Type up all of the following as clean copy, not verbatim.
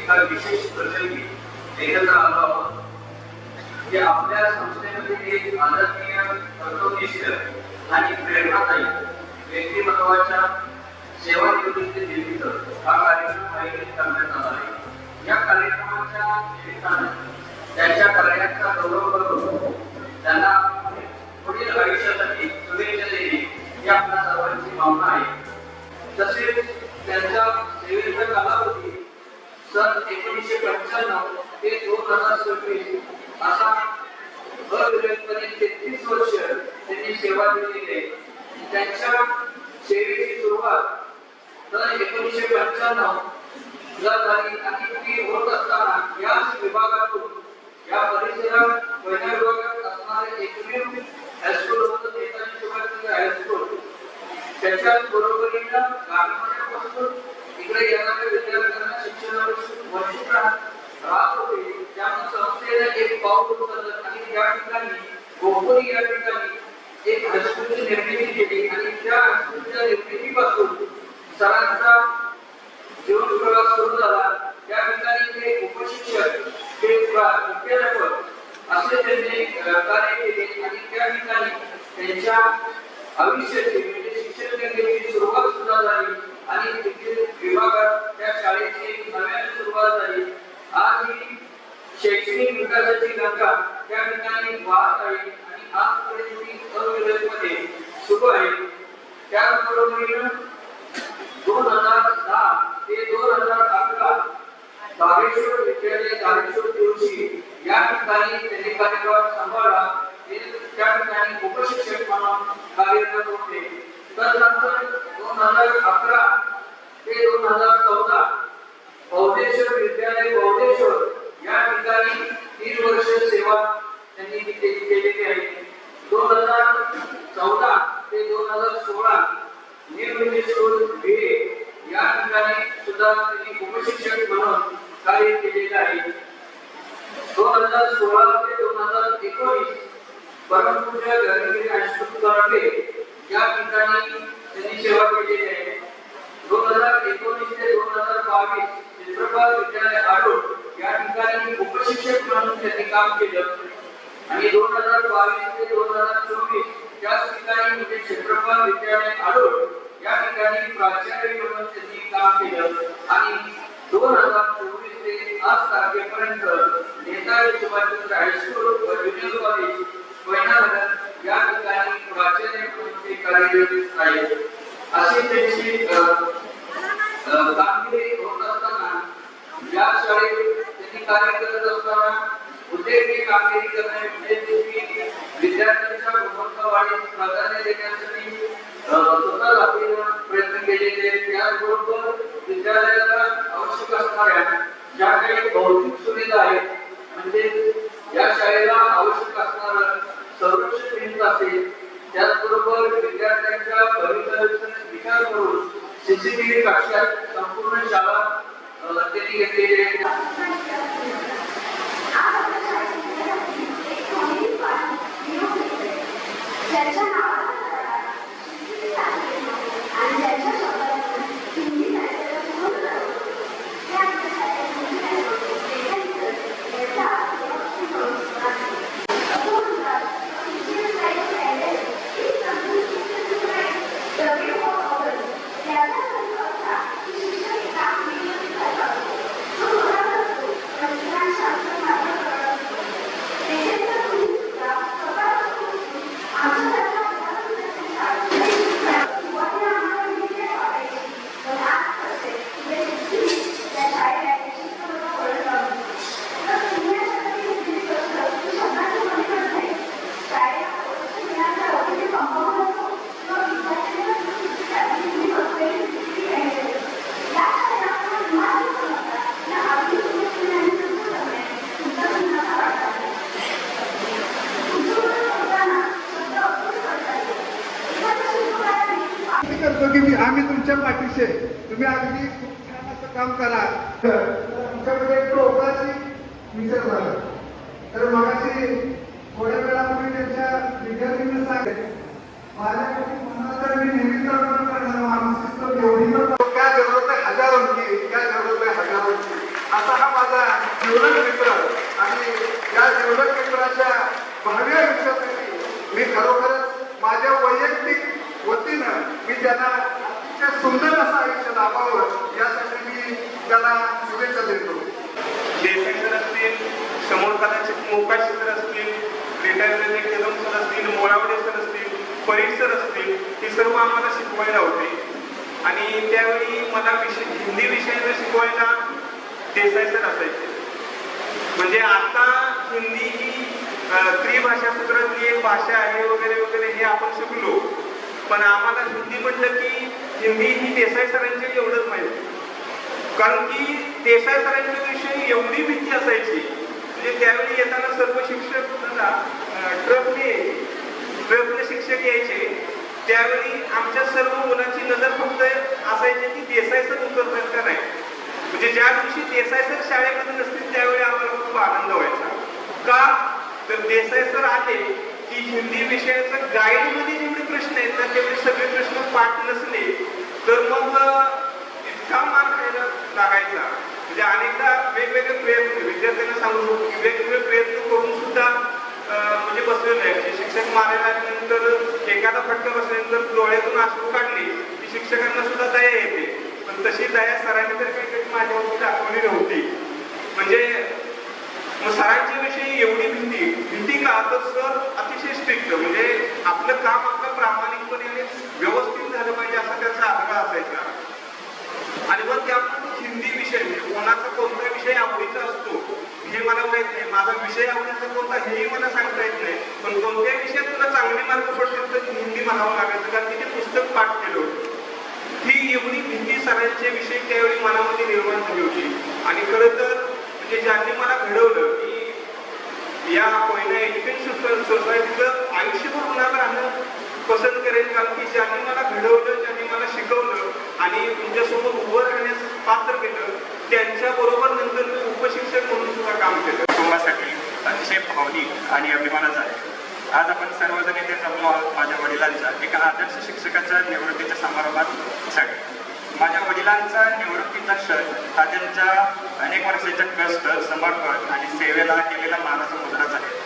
एका विशेष प्रसंगी एकत्र आलो आहोत की आपल्या संस्थेमध्ये एक आदरणीय तत्वनिष्ठ आणि प्रेरणादायी व्यक्तिमत्वाच्या सेवानिवृत्ती निमित्त हा कार्यक्रम आयोजित करण्यात आला आहे। या कार्यक्रमाच्या निमित्ताने त्यांच्या कार्याचा गौरव करून त्यांना पुढील आयुष्यासाठी शुभेच्छा देणे ही आपल्या सर्वांची भावना आहे। तसेच त्यांच्या सेवेचा कालावधी सन 1995 ते 2026 असा अविरतपणे 33 वर्ष त्यांनी सेवा दिलेली आहे। त्यांच्या सेवेची सुरुवात सन 1995 ला झाली आणि ती होत असताना याच विभागातून या परिसरात पहिल्या विभागात असणारे एकमेव हायस्कूल होतं नेताजी सुभाषचंद्र हायस्कूल। त्याच्याच बरोबरीनं गावापासून इकडे येणाऱ्या विद्यार्थ्यांना शिक्षणावर वंचित राहत होते। त्यामुळे संस्थेने एक पाऊल उचललं आणि या ठिकाणी गोपुरी या ठिकाणी एक हायस्कूलची निर्मिती केली आणि त्या हायस्कूलच्या निर्मितीपासून सरांचा जीवन प्रवास सुरू झाला। त्या ठिकाणी ते उपशिक्षक ते मुख्याध्यापक असे त्यांनी कार्य केले आणि त्या ठिकाणी त्यांच्या आयुष्याची म्हणजे शिक्षण केंद्राची सुरुवात सुद्धा झाली आणि तिथे विभागात त्या शाळेची नव्याने सुरुवात झाली। आज ही शैक्षणिक विकासाची गंगा त्या ठिकाणी वाहत आहे आणि आजपर्यंत ती अविरतपणे सुरू आहे। त्याचबरोबरीनं 2010 ते 2011 धारेश्वर विद्यालय धारेश्वर दिवशी या ठिकाणी त्यांनी कार्यभार सांभाळला। त्या ठिकाणी उपशिक्षक म्हणून कार्यरत होते। त्यानंतर 2011 ते 2014 बौद्धेश्वर विद्यालय बौद्धेश्वर या ठिकाणी 3 वर्ष सेवा त्यांनी केलेली आहे। 2014 ते 2016 न्यू इंग्लिश स्कूल बीए या ठिकाणी सुद्धा त्यांनी उपशिक्षक म्हणून कार्य केलेले आहे। 2016 ते 2019 परमपूज्य गगनगिरी हायस्कूल कराटे या ठिकाणी त्यांनी सेवा केलेली आहे। 2019 ते 2022 चित्रपाल विद्यालय आडोळ या ठिकाणी उपशिक्षक म्हणून त्यांनी काम केलं आणि 2022 ते 2024 त्याच ठिकाणी म्हणजे चित्रपाल विद्यालय आडोळ या ठिकाणी प्राचार्य म्हणून त्यांनी काम केलं आणि 2024 ते आज तारखेपर्यंत नेताजी सुभाषचंद्र हायस्कूल व ज्युनियर कॉलेज वैनानगर या ठिकाणी प्राचार्य म्हणून ते कार्यरत आहेत। अशी त्यांची कामगिरी होत असताना या शाळेत त्यांनी कार्य करत असताना उद्योगी कामगिरी करणे म्हणजे विद्यार्थ्यांच्या गुणवत्तावाढीस प्राधान्य देण्यासाठी स्वतः आपल्याला प्रयत्न केलेले। त्याचबरोबर विद्यालयाला आवश्यक असणाऱ्या ज्या काही भौतिक सुविधा आहेत म्हणजे या शाळेला आवश्यक असणारं संरक्षण भिंत असेल, त्याचबरोबर विद्यार्थ्यांच्या भवितव्याचा विचार करून सीसीटीव्ही कक्षात संपूर्ण शाळा त्यांनी घेतलेली आहे। आम्ही तुमच्या पाठीशी तुम्ही अगदी खूप छान असं काम करा। तुमच्याकडे टोकाची विचार झाला तर मगाशी थोड्या वेळापूर्वी त्यांच्या विद्यार्थ्यांना सांगितले माझ्याकडे म्हणा तर मी नेहमी करणार मानसिक एवढी क्या जरूरत है हजारों की, क्या जरूरत है हजारों की। असा हा माझा जीवलग मित्र आणि या जीवलग मित्राच्या भावी आयुष्यासाठी मी खरोखरच माझ्या वैयक्तिक वतीनं मी त्यांना अतिशय सुंदर असं आयुष्य लाभावं यासाठी मी त्याला शुभेच्छा देतो. देसाई सर असतील, समोर कदाचित मोकाशी सर असतील, रिटायर झालेले कदम सर असतील, मोळावडे सर असतील, परीट सर असतील, हे सर्व आम्हाला शिकवायला होते. आणि त्यावेळी मला हिंदी विषयाला शिकवायला देसाई सर असायचे. म्हणजे आता हिंदी ही त्रिभाषा सूत्रातली एक भाषा आहे वगैरे वगैरे हे आपण शिकलो, पण आम्हाला हिंदी म्हटलं की हिंदी ही देसाई सरांची एवढंच माहिती. कारण की देसाई सरांच्या विषयी एवढी भीती असायची, म्हणजे त्यावेळी येताना सर्व शिक्षक ट्रकने शिक्षक यायचे. त्यावेळी आमच्या सर्व मुलांची नजर फक्त असायची की देसाई सर उतरतात का नाही. म्हणजे ज्या दिवशी देसाई सर शाळेमध्ये नसतील त्यावेळी आम्हाला खूप आनंद व्हायचा. का तर देसाई सर आले की हिंदी विषयाचं गाईडमध्ये जेवढे प्रश्न आहेत ना तेवढे सगळे प्रश्न पाठ नसले तर मग इतका मार खायला लागायचा. म्हणजे अनेकदा वेगवेगळे प्रयत्न विद्यार्थ्यांना सांगू शकतो की वेगवेगळे प्रयत्न करून सुद्धा म्हणजे बसलेलं आहे. म्हणजे शिक्षक मारायला आल्यानंतर एखादा फटका बसल्यानंतर डोळ्यातून अश्रू काढले की शिक्षकांना सुद्धा दया येते, पण तशी दया सरांनी तर काही माझ्यावरती दाखवली नव्हती. म्हणजे मग सरांच्या विषयी एवढी भीती का तर सर अतिशय स्ट्रिक्ट, म्हणजे आपलं काम आपलं प्रामाणिकपणे व्यवस्थित झालं पाहिजे असा त्यांचा आग्रह असायचा. आणि मग त्यामध्ये हिंदी विषय म्हणजे कोणाचा कोणता विषय आवडीचा असतो हे मला माहित नाही, माझा विषय आवडीचा कोणता हेही मला सांगता येत नाही, पण कोणत्या विषयात तुला चांगले मार्क पडतील तर हिंदी म्हणावं लागायचं कारण की ते पुस्तक पाठ केलं होतं. ही एवढी भीती सरांच्या विषयी त्यावेळी मनामध्ये निर्माण झाली होती. आणि खरं तर म्हणजे ज्यांनी मला घडवलं की या कोयना एज्युकेशन सोसायटीचं आयुष्यभर मुलाला राहणं पसंत करेन, कारण की ज्यांनी मला घडवलं, ज्यांनी मला शिकवलं आणि तुमच्यासोबत उभं राहण्यास पात्र केलं त्यांच्याबरोबर नंतर मी उपशिक्षक म्हणून सुद्धा काम केलं. कुटुंबासाठी अतिशय भावनिक आणि अभिमानाचा आहे. आज आपण सर्वजण इथे जमलो आहोत माझ्या वडिलांच्या एका आदर्श शिक्षकाच्या निवृत्तीच्या समारंभासाठी. माझ्या वडिलांचा निवृत्तीचा क्षण हा त्यांच्या अनेक वर्षाच्या कष्ट, समर्पण आणि सेवेला केलेला मानाचा मुद्राच आहे.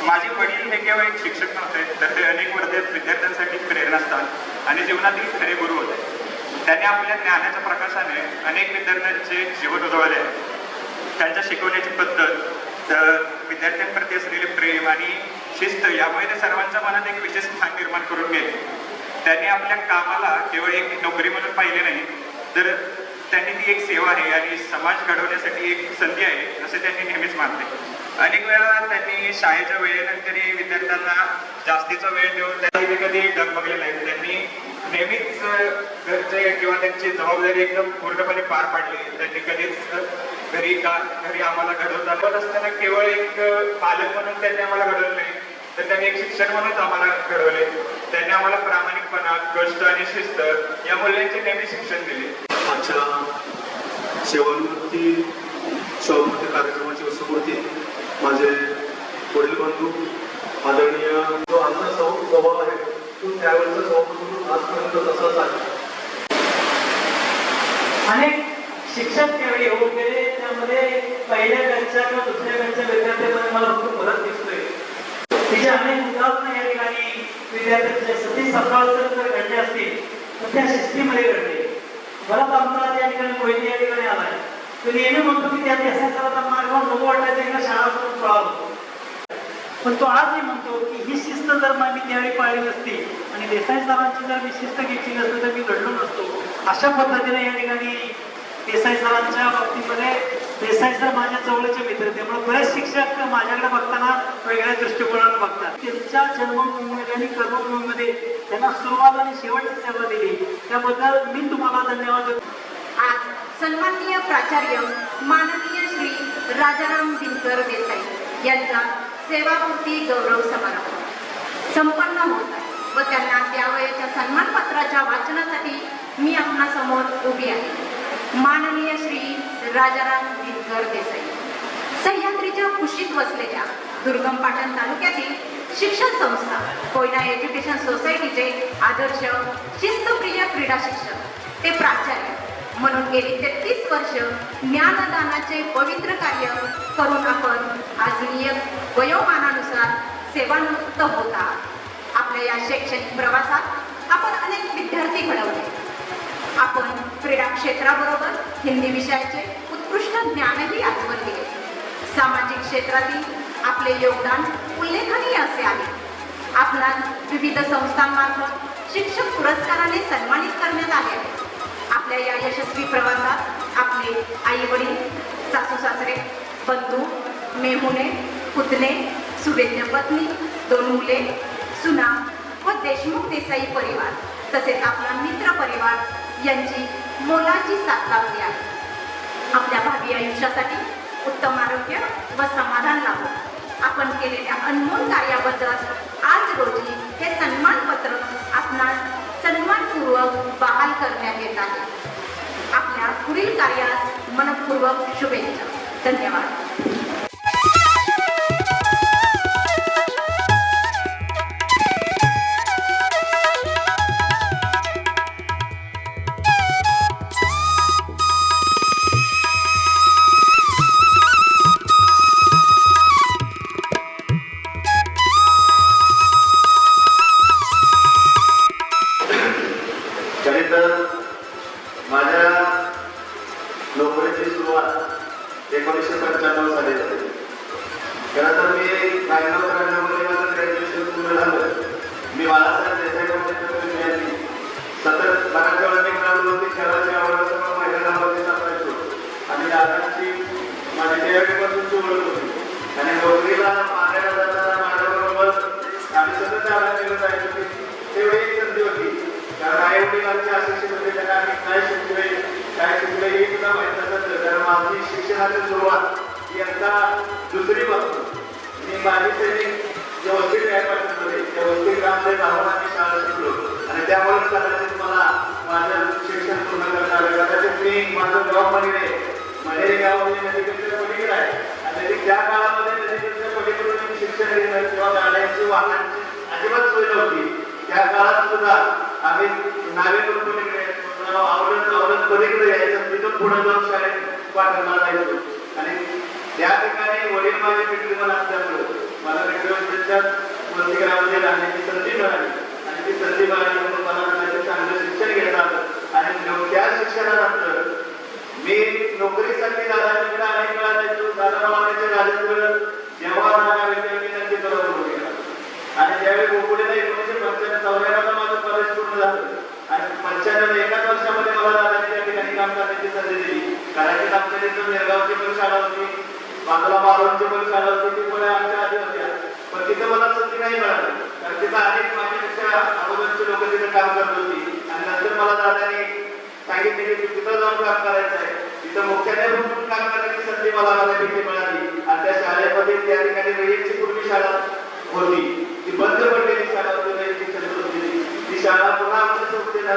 माझे वडील हे केवळ एक शिक्षक नव्हते, तर ते अनेक विद्यार्थ्यांसाठी प्रेरणास्थान आणि जीवनातील खरे गुरु होते. त्यांनी आपल्या ज्ञानाच्या प्रकाशाने अनेक विद्यार्थ्यांचे जीवन उजळले आहे. त्यांच्या शिकवण्याची पद्धत, विद्यार्थ्यांप्रती असलेले प्रेम आणि शिस्त यामुळे ते सर्वांच्या मनात एक विशेष स्थान निर्माण करून गेले. त्यांनी आपल्या कामाला केवळ एक नोकरी म्हणून पाहिले नाही, तर त्यांनी ती एक सेवा आहे आणि समाज घडवण्यासाठी एक संधी आहे असे त्यांनी नेहमीच मानले. अनेक वेळा त्यांनी शाळेच्या वेळेनंतरही विद्यार्थ्यांना जास्तीचा वेळ देऊन त्यांनी कधी डगमगले नाही. त्यांनी नेहमीच घरचे किंवा त्यांची जबाबदारी एकदम पूर्णपणे पार पाडली. त्यांनी कधीच घरी आम्हाला घडवत असताना केवळ एक पालक म्हणून त्यांनी आम्हाला घडवलं नाही, तर त्यांनी एक शिक्षक म्हणूनच आम्हाला घडवले. त्यांनी आम्हाला प्रामाणिकपणा, कष्ट आणि शिस्त या मूल्यांचे नेहमी शिक्षण दिले. आजच्या सेवानिवृत्ती कार्यक्रमाची वसुमूर्ती माझे वडील बंधू आदरणीय जो आमचा स्वभाव आहे तो त्यावेळेचा स्वभाव आजपर्यंत तसाच आहे. अनेक शिक्षक त्यावेळी होऊन गेले, त्यामध्ये पहिल्या बॅचच्या किंवा दुसऱ्या बॅचच्या विद्यार्थ्यांमध्ये मला खूप फरक दिसतोय. तिचे अनेक उदाहरणं या ठिकाणी विद्यार्थ्यांचे सती सकाळचं जर घडले असतील तर त्या शिस्तीमध्ये घडले. बराच आमचा त्या ठिकाणी मोहिती या ठिकाणी आलाय. तो नेहमी म्हणतो की त्या देशाचा मार्ग नको वाटायचा एकदा शाळा करून पळालो, पण तो आजही म्हणतो की ही शिस्त जर मी त्यावेळी पाळली नसती आणि देसाई सरांची जर मी शिस्त घेतली नसती तर मी घडलो नसतो. अशा पद्धतीने या ठिकाणी देसाई सरांच्या बाबतीमध्ये देसाई सर माझ्या जवळचे मित्र, त्यामुळे बरेच शिक्षक माझ्याकडे बघताना वेगळ्या दृष्टिकोनाने बघतात. त्यांच्या जन्मभूमीमध्ये आणि कर्मभूमीमध्ये त्यांना सुरुवात आणि शेवटची सेवा दिली त्याबद्दल मी तुम्हाला धन्यवाद देतो. आज सन्माननीय प्राचार्य माननीय श्री राजाराम दिनकर देसाई यांचा सेवापूर्ती गौरव समारंभ संपन्न होत आहे व त्यांना त्यावयाच्या सन्मानपत्राच्या वाचनासाठी मी आपणासमोर उभी आहे. माननीय श्री राजाराम दिनकर देसाई सह्याद्रीच्या कुशीत वसलेल्या दुर्गम पाटण तालुक्यातील शिक्षण संस्था कोयना एज्युकेशन सोसायटीचे आदर्श शिस्तप्रिय क्रीडा शिक्षक ते प्राचार्य म्हणून गेली 33 वर्ष ज्ञानदानाचे पवित्र कार्य करून आपण आज वयोमानानुसार सेवानिवृत्त होता. आपल्या या शैक्षणिक प्रवासात आपण अनेक विद्यार्थी घडवले. आपण क्रीडा क्षेत्राबरोबर हिंदी विषयाचे उत्कृष्ट ज्ञानही आजवर दिले. सामाजिक क्षेत्रातील आपले योगदान उल्लेखनीय असे आहे. आपणास विविध संस्थांमार्फत शिक्षक पुरस्काराने सन्मानित करण्यात आले आहे. आपल्या या यशस्वी प्रवासात आपले आई वडील, सासू सासरे, बंधू, मेहुणे, पुतणे, सुवेद्य पत्नी, 2 मुले, सुना व देशमुख देसाई परिवार तसेच आपला मित्र परिवार यांची मोलाची साथ लाभली आहे. आपल्या भावी आयुष्यासाठी उत्तम आरोग्य व समाधान लाभो. आपण केलेल्या अनमोल कार्याबद्दल आज रोजी हे सन्मानपत्र आपणास सन्मानपूर्वक बहाल करण्यात येत आहे. आपल्या पुढील कार्यास मनपूर्वक शुभेच्छा. धन्यवाद. खरे तर माझ्या नोकरीची सुरुवात 1995 साली झाली. खरं तर मी 92-93 मध्ये माझं ग्रॅज्युएशन पूर्ण झालं. मी बाळासाहेब देसाई विद्यार्थी सतत बऱ्याच वेळा मी ग्राउंडवरती खेळाची आवड असल्यामुळे मैदानावरती सापडायचो आणि दादांची माझी त्यावेळेपासूनची ओळख होती. आणि नोकरीला मागायला जाताना माझ्याबरोबर आम्ही सतत जायला जायचो. तेव्हा एक संधी होती, कारण आई वडिलांचे अशिक्षित होते, त्यांना आम्ही काय शिकले हे सुद्धा माहीत नसतं. कारण माझी शिक्षणाची सुरुवात ही आता 2री पासून मी माझी ट्रेनिंग जे वसतिगृह ॲपार्टमेंटमध्ये त्या वसतिगृहामध्ये राहून आम्ही शाळा शिकलो आणि त्यामुळेच कदाचित मला माझं शिक्षण पूर्ण करता आलं. कदाचित मी माझं गाव मनेरी गाव नदीकडच्या पलीकडे आहे आणि त्या काळामध्ये नदीकडच्या पलीकडून शिक्षण घेणं किंवा गाड्यांची वाहनांची अजिबात सोय नव्हती. त्या काळात सुद्धा आम्ही नावेकडून पलीकडे आवडत पलीकडे यायचं, तिथून पुढे जाऊन शाळेत पाठवणार जायचो. आणि त्या ठिकाणी वडील माझे मित्रमन असल्यामुळे मला मित्रमंडळीच्या वसतिगृहामध्ये राहण्याची संधी मिळाली आणि ती संधी मिळाली म्हणून मला त्याचे चांगलं शिक्षण घेता आलं. आणि त्या शिक्षणानंतर मी नोकरीसाठी दादांकडे अनेक वेळा जायचो. दादारावांचे राजेंद्र जेव्हा विद्यापीठाची बरोबर होती आणि त्यावेळी गोकुळेला 1995 माझं कॉलेज पूर्ण झालं आणि 95 एकाच वर्षामध्ये मला दादांनी त्या ठिकाणी काम करण्याची संधी दिली. कारण आमच्या तिथं नेरगावची पण शाळा होती, बांधला मालवणची पण शाळा होती, ती पण आमच्या आधी होत्या. पण तिथं मला संधी नाही मिळाली कारण तिथं अनेक माझ्यापेक्षा अगोदरचे लोक तिथं काम करत होती. आणि नंतर मला दादांनी सांगितले की तिथं जाऊन काम करायचं आहे. तिथं मुख्याध्यापक म्हणून काम करण्याची संधी मला बऱ्यापैकी मिळाली. आणि त्या शाळेमध्ये त्या ठिकाणी रयतची पूर्वी शाळा होती, ती बंद पडलेली शाळा होती, ती शाळा पुन्हा आमच्या संस्थेने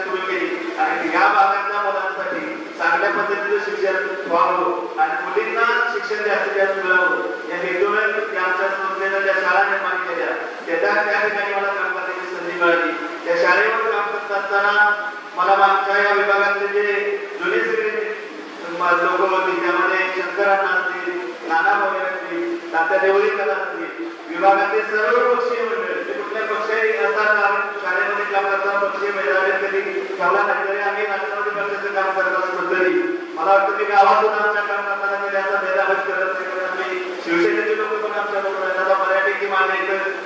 सुरू केली. आणि या भागातल्या मुलांसाठी चांगल्या पद्धतीचं शिक्षण व्हावं आणि मुलींना शिक्षण जास्तीत जास्त मिळावं या हेतूने आमच्या संस्थेनं ज्या शाळा निर्माण केल्या त्या ठिकाणी मला काम करण्याची संधी मिळाली. त्या शाळेवर काम करत असताना मला आमच्या या विभागातले जे जुने लोक होते त्यामध्ये शंकरांना असतील, नाना भोगे असतील, तात्या देवळीकर असतील, विभागातील सर्व पक्षीय मंडळ ते कुठल्या पक्षाही असतात शाळेमध्ये काम करताना पक्षीय मेळावे कधी ठेवला नाही तरी आम्ही राष्ट्रवादी पक्षाचं काम करत असतो. तरी मला वाटतं मी गावातून आमच्या काम करताना मी त्याचा भेदाभेद करत नाही. आम्ही शिवसेनेचे लोक पण आमच्या बरोबर आहेत. आता बऱ्यापैकी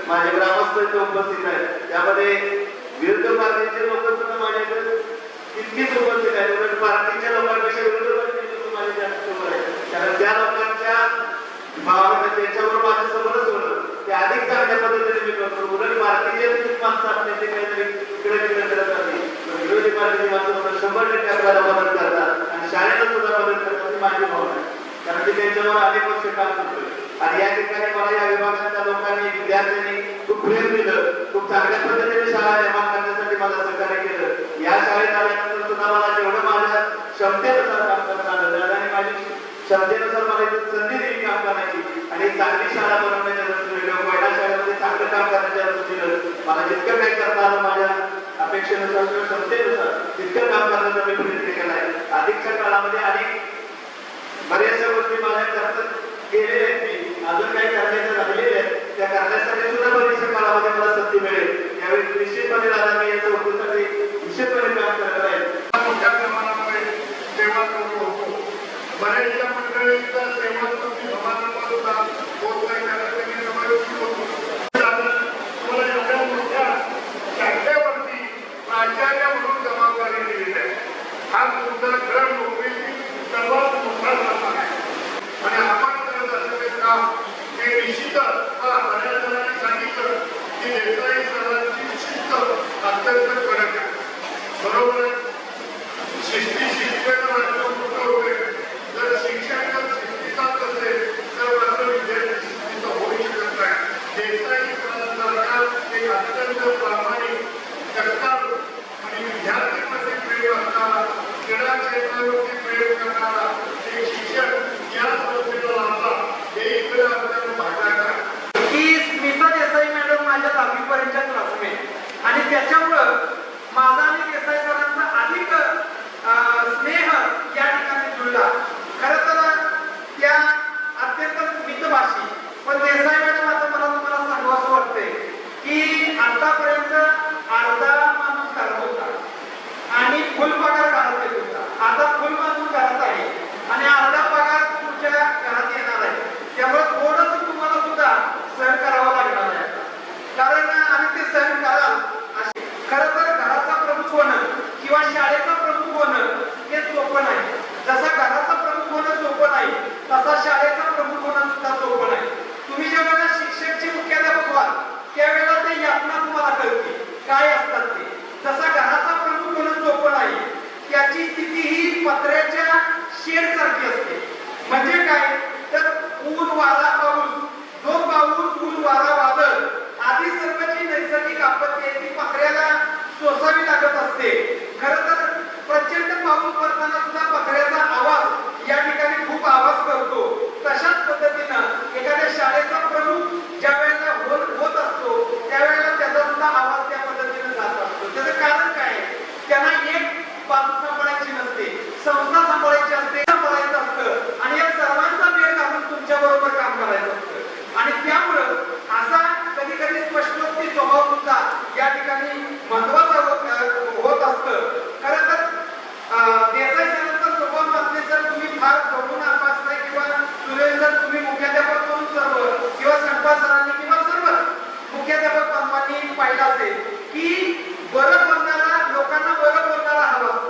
माझे ग्रामस्थ इथे उपस्थित आहेत, त्यामध्ये विरुद्ध पार्टीचे लोक सुद्धा माझ्याकडे तितकीच उपस्थित आहेत. उलट पार्टीच्या लोकांपेक्षा विरुद्ध पार्टीचे लोक माझे जास्त समोर आहेत. कारण त्या लोकांच्या भावना त्यांच्याबरोबर माझं समोरच होणं ते अधिक चांगल्या पद्धतीने मी करतो. उलट पार्टीचे माणसं आपल्या ते काहीतरी इकडे तिकडे करत नाही, विरोधी पार्टीची माणसं 100% आपल्याला मदत करतात आणि शाळेला सुद्धा मदत करतात ही माझी भावना आहे. कारण ते त्यांच्यावर अनेक वर्ष काम करतोय. आणि या ठिकाणी मला या विभागाच्या लोकांनी विद्यार्थ्यांनी खूप प्रेम दिलं, खूप चांगल्या पद्धतीने शाळा निर्माण करण्यासाठी मला सहकार्य केलं. या शाळेत आल्यानंतर सुद्धा मला जेवढं माझ्या क्षमतेनुसार काम करता आलं आणि माझी क्षमतेनुसार मला संधी दिली काम करण्याची आणि चांगली शाळा बनवण्याच्या दृष्टीने पहिल्या शाळेमध्ये चांगलं काम करण्याच्या दृष्टीने मला जितकं काही करता आलं माझ्या अपेक्षेनुसार किंवा क्षमतेनुसार तितकं काम करण्याचा मी प्रयत्न केला आहे. काळामध्ये आणि बऱ्याचशा गोष्टी माझ्या करतात केलेल्या आहेत मी अजून काही करण्याच्या राहिलेल्या आहेत त्या करण्यासाठी सुद्धा बऱ्याचशा काळामध्ये मला संधी मिळेल त्यावेळी निश्चितपणे दादा मी याच्या उद्योगासाठी निश्चितपणे काम करत आहे. मोठ्या प्रमाणामध्ये सेवा करतो होतो. बऱ्याचशा मंडळींचा सेवाकृती समारंभ सुद्धा होत नाही त्याला मी समायोजित होतो. तुम्हाला एवढ्या मोठ्या शाखेवरती प्राचार्य म्हणून जबाबदारी दिलेली आहे. हा तुमचा खरं नोकरीची सर्वात मोठा सन्मान आहे आणि आपण करत असलेले काम हे निश्चितच बऱ्याच जणांनी सांगितलं की देसाई सरांची शिस्त अत्यंत कडक आहे. बरोबर आहे. शिस्तीनं राष्ट्र मोठं होते. जर शिक्षण जर शिस्तीचाच असेल तर मात्र विद्यार्थी शिस्तीचं होऊ शकत नाही. देसाई सरांसारखा एक अत्यंत प्रामाणिक कष्टाळू आणि विद्यार्थ्यांमध्ये प्रेम असणारा क्रीडा क्षेत्रावरती प्रेम करणारा एक शिक्षक या संस्थेला लाभला हे इकडे आपल्याला भागायला की स्मिता देसाई मॅडम माझ्या 10वीपर्यंतच्या क्लासमेट आणि त्याच्यामुळं माझा आणि देसाई सरांचा अधिक स्नेह या ठिकाणी जुळला. खरं तर त्या अत्यंत मितभाषी पण देसाई मॅडम आता मला तुम्हाला सांगावं वाटतंय की आतापर्यंत अर्धा माणूस घरात होता आणि फुल पगार घरात येत होता. आता फुल माणूस घरात आहे आणि अर्धा पगार तुमच्या घरात येणार आहे. त्यामुळे थोडंसं तुम्हाला सुद्धा सहन करावं लागणार आहे कारण आम्ही ते सहन कराल. खरं तर घराचा प्रमुख होणं किंवा शाळेचा प्रमुख होणं हे सोपं नाही. जसा घराचा प्रमुख होणं सोपं नाही तसा शाळेचा प्रमुख होणं सुद्धा सोपं नाही. तुम्ही जेव्हा शिक्षकचे मुख्याध्यापक व्हाल त्यावेळेला ते यातना तुम्हाला कळते काय असतात ते. जसा घराचा प्रमुख होणं सोपं नाही त्याची स्थिती ही पत्र्याच्या शेड सारखी असते. म्हणजे काय तर ऊन वारा पाऊस जो पाऊस ऊन वारा वादळ आदी सर्व जी नैसर्गिक आपत्ती आहे ती पत्र्याला सोसावी लागत असते. खरं तर प्रचंड पाऊस पडताना सुद्धा पत्र्याचा आवाज या ठिकाणी खूप आवाज करतो. तशाच पद्धतीनं एखाद्या शाळेचा प्रमुख ज्या वेळेला होत असतो त्यावेळेला त्याचा सुद्धा आवाज त्या पद्धतीनं जात असतो. त्याचं कारण काय त्यांना एक बाजू सांभाळायची नसते, संस्था सांभाळायची असते, सांभाळायचं असतं आणि या सर्वांचा वेळ घालून तुमच्या बरोबर काम करायचं असतं. आणि त्यामुळं असा कधी कधी स्पष्टोक्ती स्वभाव सुद्धा या ठिकाणी महत्वाचा होत असतं. खरं तर देसाई सरांचा स्वभाव नसले तर तुम्ही फार जवळून अभ्यासताय किंवा सुरेश सर तुम्ही मुख्याध्यापक म्हणून सर्व किंवा संपा सरांनी किंवा सर्व मुख्याध्यापक पंपांनी पाहिलं असेल की बरं बोलणारा लोकांना बरं बोलणारा हवा असतो.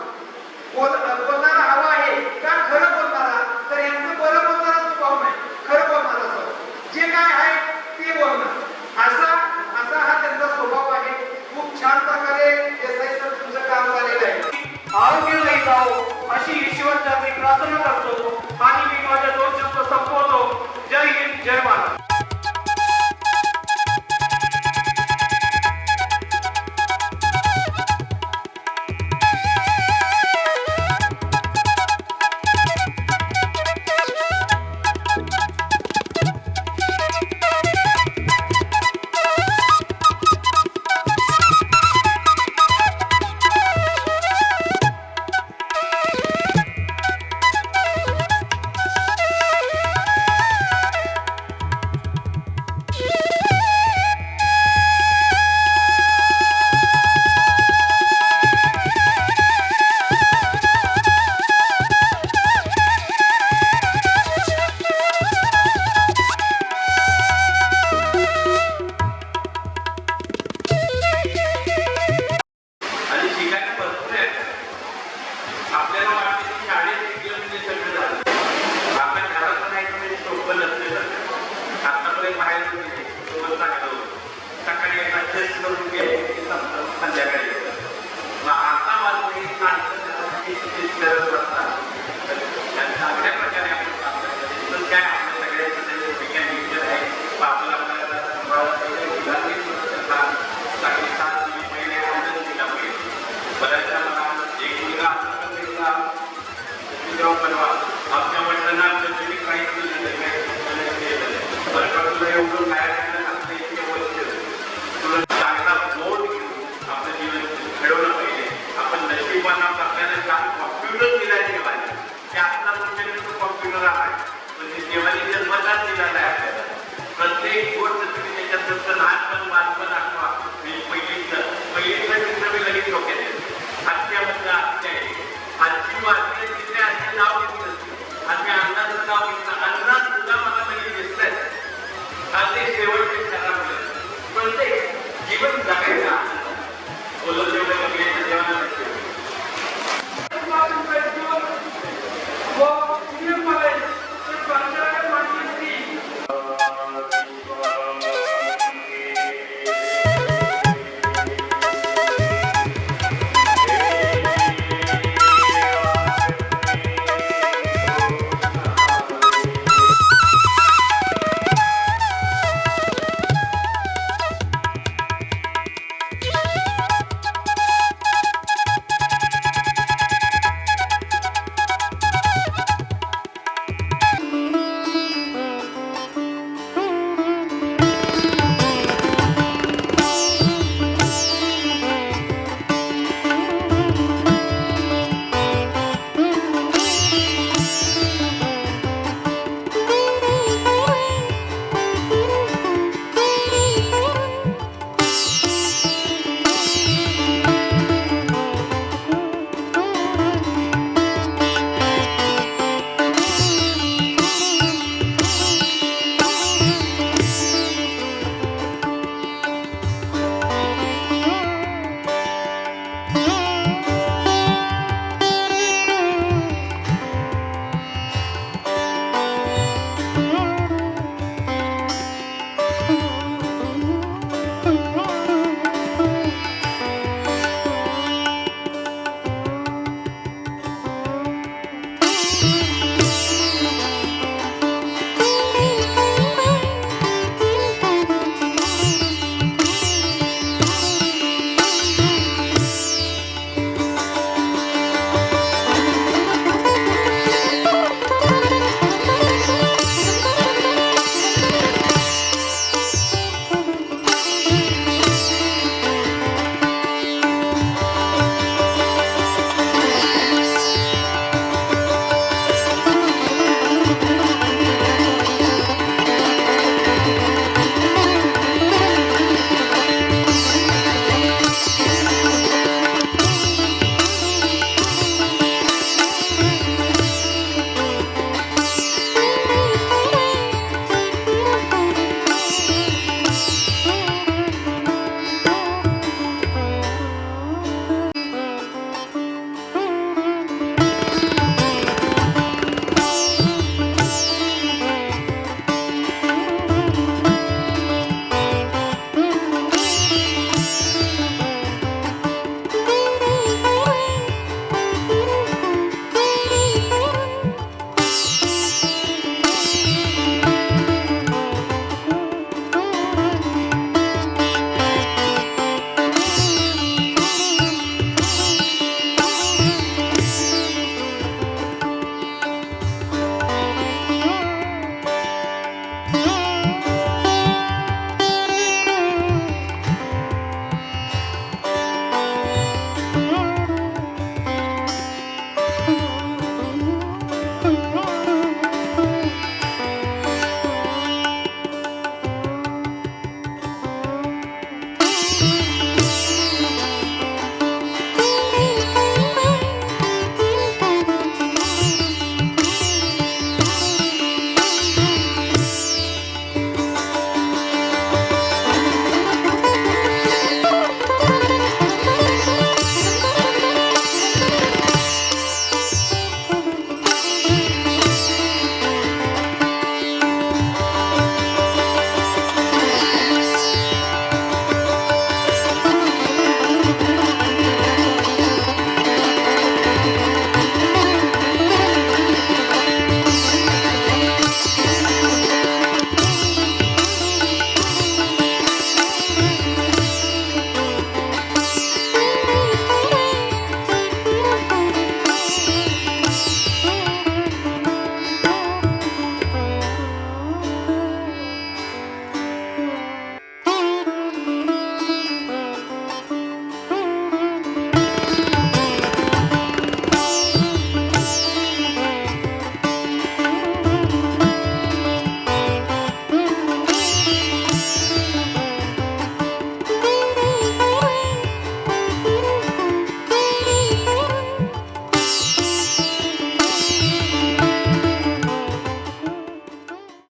बोलणारा हवा आहे का खरं बोलणारा तर यांचं बरं बोलणारा स्वभाव नाही खरं बोलणारा स्वभाव जे काय आहे ते बोलणार असा हा त्यांचा स्वभाव आहे. खूप छान प्रकारे देसाई सर तुमचं काम झालेलं आहे. आरोग्याला जाओ अशी ईश्वर चरणी प्रार्थना करतो आणि मी माझ्या 2 शब्द संपवतो. जय हिंद जय महाराष्ट्र. बनवा